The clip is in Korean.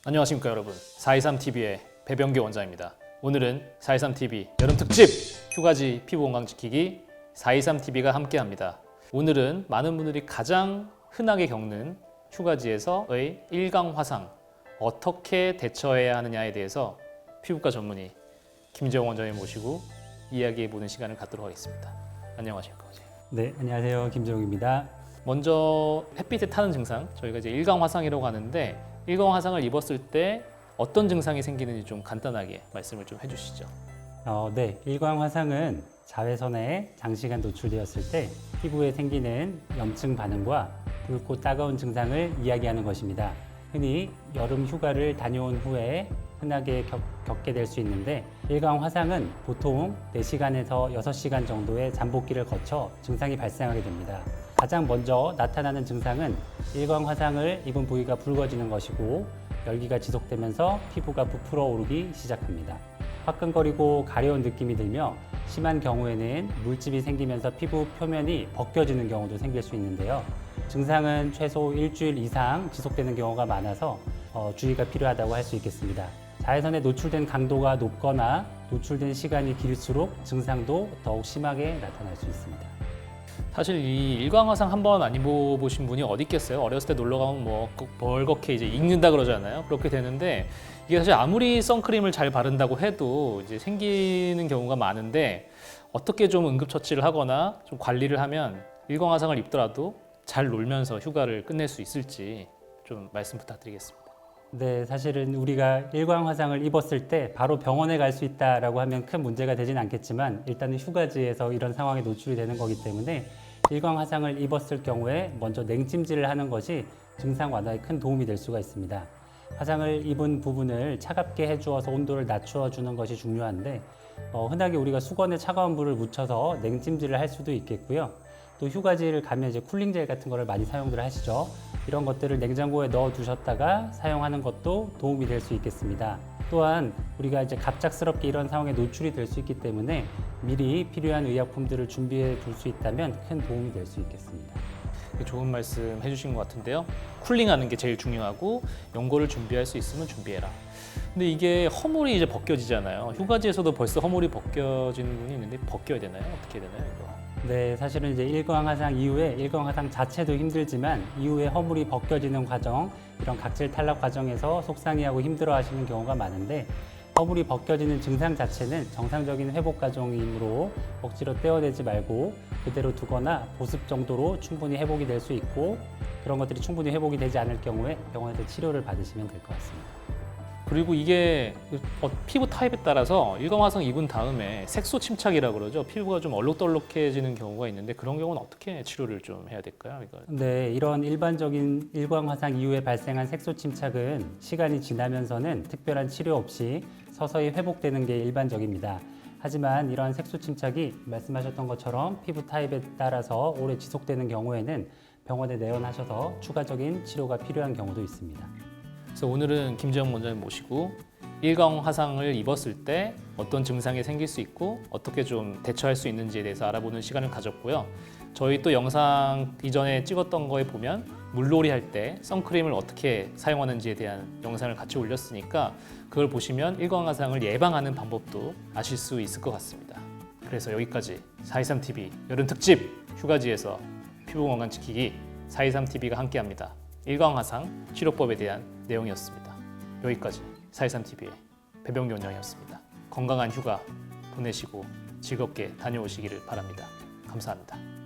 안녕하십니까 여러분. 423TV의 배병규 원장입니다. 오늘은 423TV 여름특집 휴가지 피부 건강 지키기 423TV가 함께합니다. 오늘은 많은 분들이 가장 흔하게 겪는 휴가지에서의 일광 화상 어떻게 대처해야 하느냐에 대해서 피부과 전문의 김재용 원장님 모시고 이야기해보는 시간을 갖도록 하겠습니다. 안녕하십니까 원장님. 네, 안녕하세요. 김재용입니다. 먼저 햇빛에 타는 증상, 저희가 이제 일광 화상이라고 하는데 일광 화상을 입었을 때 어떤 증상이 생기는지 좀 간단하게 말씀을 좀 해주시죠. 네, 일광 화상은 자외선에 장시간 노출되었을 때 피부에 생기는 염증 반응과 붉고 따가운 증상을 이야기하는 것입니다. 흔히 여름 휴가를 다녀온 후에 흔하게 겪게 될 수 있는데 일광 화상은 보통 4시간에서 6시간 정도의 잠복기를 거쳐 증상이 발생하게 됩니다. 가장 먼저 나타나는 증상은 일광 화상을 입은 부위가 붉어지는 것이고 열기가 지속되면서 피부가 부풀어 오르기 시작합니다. 화끈거리고 가려운 느낌이 들며 심한 경우에는 물집이 생기면서 피부 표면이 벗겨지는 경우도 생길 수 있는데요. 증상은 최소 일주일 이상 지속되는 경우가 많아서 주의가 필요하다고 할 수 있겠습니다. 자외선에 노출된 강도가 높거나 노출된 시간이 길수록 증상도 더욱 심하게 나타날 수 있습니다. 사실 이 일광 화상 한번 안 입어보신 분이 어디 있겠어요? 어렸을 때 놀러 가면 뭐 벌겋게 이제 익는다 그러잖아요. 그렇게 되는데 이게 사실 아무리 선크림을 잘 바른다고 해도 이제 생기는 경우가 많은데 어떻게 좀 응급처치를 하거나 좀 관리를 하면 일광 화상을 입더라도 잘 놀면서 휴가를 끝낼 수 있을지 좀 말씀 부탁드리겠습니다. 네, 사실은 우리가 일광 화상을 입었을 때 바로 병원에 갈 수 있다라고 하면 큰 문제가 되진 않겠지만 일단은 휴가지에서 이런 상황에 노출이 되는 거기 때문에 일광 화상을 입었을 경우에 먼저 냉찜질을 하는 것이 증상 완화에 큰 도움이 될 수가 있습니다. 화상을 입은 부분을 차갑게 해주어서 온도를 낮추어 주는 것이 중요한데 흔하게 우리가 수건에 차가운 물을 묻혀서 냉찜질을 할 수도 있겠고요. 또 휴가지를 가면 이제 쿨링젤 같은 거를 많이 사용들 하시죠. 이런 것들을 냉장고에 넣어 두셨다가 사용하는 것도 도움이 될 수 있겠습니다. 또한 우리가 이제 갑작스럽게 이런 상황에 노출이 될 수 있기 때문에 미리 필요한 의약품들을 준비해 둘 수 있다면 큰 도움이 될 수 있겠습니다. 좋은 말씀 해주신 것 같은데요. 쿨링하는 게 제일 중요하고 연고를 준비할 수 있으면 준비해라. 근데 이게 허물이 이제 벗겨지잖아요. 휴가지에서도 벌써 허물이 벗겨지는 분이 있는데 벗겨야 되나요? 어떻게 되나요, 이거? 네, 사실은 이제 일광 화상 이후에 일광 화상 자체도 힘들지만 이후에 허물이 벗겨지는 과정, 이런 각질 탈락 과정에서 속상해하고 힘들어하시는 경우가 많은데 허물이 벗겨지는 증상 자체는 정상적인 회복 과정이므로 억지로 떼어내지 말고 그대로 두거나 보습 정도로 충분히 회복이 될 수 있고 그런 것들이 충분히 회복이 되지 않을 경우에 병원에서 치료를 받으시면 될 것 같습니다. 그리고 이게 피부 타입에 따라서 일광 화상 입은 다음에 색소 침착이라고 그러죠. 피부가 좀 얼룩덜룩해지는 경우가 있는데 그런 경우는 어떻게 치료를 좀 해야 될까요? 이거? 네, 이런 일반적인 일광 화상 이후에 발생한 색소 침착은 시간이 지나면서는 특별한 치료 없이 서서히 회복되는 게 일반적입니다. 하지만 이러한 색소 침착이 말씀하셨던 것처럼 피부 타입에 따라서 오래 지속되는 경우에는 병원에 내원하셔서 추가적인 치료가 필요한 경우도 있습니다. 그래서 오늘은 김재용 원장님 모시고 일광 화상을 입었을 때 어떤 증상이 생길 수 있고 어떻게 좀 대처할 수 있는지에 대해서 알아보는 시간을 가졌고요. 저희 또 영상 이전에 찍었던 거에 보면 물놀이 할 때 선크림을 어떻게 사용하는지에 대한 영상을 같이 올렸으니까 그걸 보시면 일광 화상을 예방하는 방법도 아실 수 있을 것 같습니다. 그래서 여기까지 423TV 여름 특집 휴가지에서 피부 건강 지키기 423TV가 함께합니다. 일광 화상 치료법에 대한 내용이었습니다. 여기까지 423TV의 배병규 원장이었습니다. 건강한 휴가 보내시고 즐겁게 다녀오시기를 바랍니다. 감사합니다.